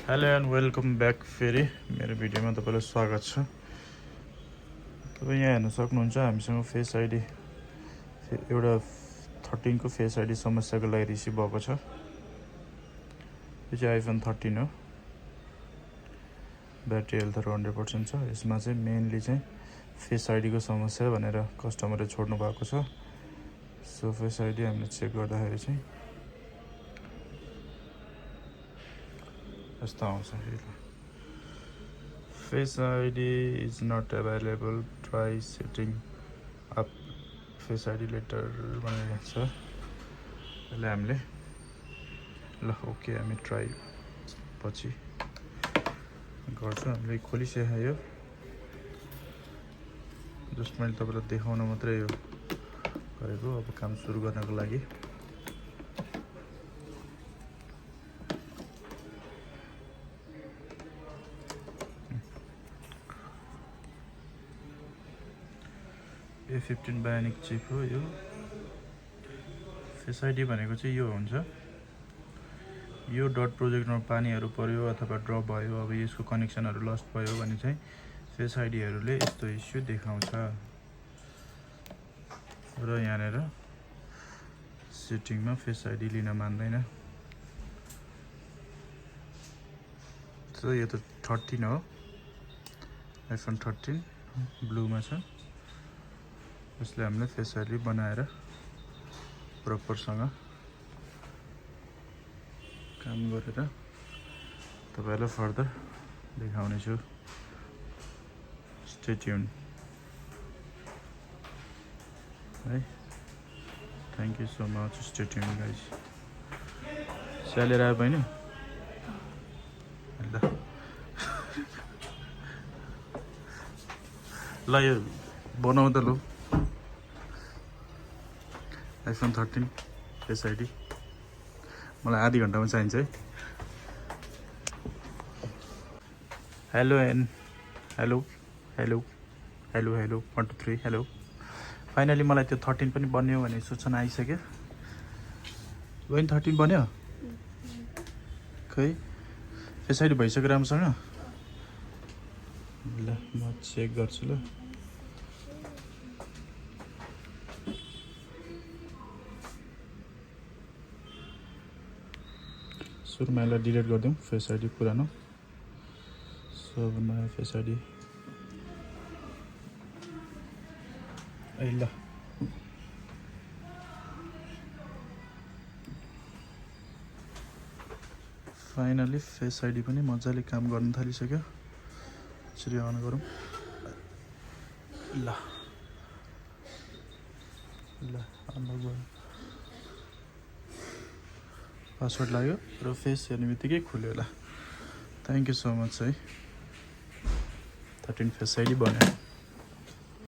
Hello and welcome back. फेरि मेरो भिडियोमा तपाईँलाई स्वागत छ। तपाईँ यहाँ हेर्न सक्नुहुन्छ हामीसँग फेस आइडी एउटा 13 को फेस आइडी समस्याको लागि रिसिभ भएको छ। यो चाहिँ आइफोन 13 हो। ब्याट्री हेल्थहरू 100% छ। यसमा चाहिँ मेनली चाहिँ फेस आइडीको समस्या भनेर कस्टमरले छोड्नु भएको छ। सो फेस आइडी हामीले चेक गर्दाखेरि चाहिँ यस्तो आउँछ। Face ID is not available, try setting up face ID later भनेर छ। यसले हामीले ल ओके हामी ट्राई पछि गर्छु। हामीले खोलिसक्यो। जस्ट मैले तपाईँलाई देखाउन मात्रै यो गरेको। अब काम सुरु गर्नको लागि A15 बायोनिक चिप हो। यो फेस आइडी भनेको चाहिँ यो हुन्छ। यो डट प्रोजेक्टमा पानीहरू पर्यो अथवा ड्रप भयो, अब यसको कनेक्सनहरू लस्ट भयो भने चाहिँ फेस आइडीहरूले यस्तो इस्यु देखाउँछ। र यहाँनिर सेटिङमा फेस आइडी लिन मान्दैन। सो यो त 13 हो, आइफोन 13 ब्लूमा छ। यसले हामीले फेस आइडी बनाएर प्रपरसँग काम गरेर तपाईहरुलाई फर्दर देखाउने छु। स्टे ट्युन है। Thank you so much. Stay tune guys. स्यालेर आयो बहिनी ल यो बनाउँदा लु आइफोन 13 फेस आइडी मलाई आधी घन्टामा चाहिन्छ है। Hello and hello hello hello hello 1 2 3 hello. Finally मलाई त्यो 13 पनि बन्यो भन्ने सूचना आइसक्यो। बहिनी 13 बन्यो खै? फेस आइडी भइसक्यो राम्रोसँग? ल म चेक गर्छु। ल सुरुमा यसलाई डिलिट गरिदिउँ फेस आइडी पुरानो। सो अब नयाँ फेस आइडी ल फाइनली फेस आइडी पनि मजाले काम गर्न थालिसक्यो। यसरी अन गरौँ। ल ल अनलक भयो। पासवर्ड लाग्यो र फेस हेर्ने बित्तिकै खुल्यो। होला थ्याङ्क यू सो मच है। 13 फेस आइडी बन्यो।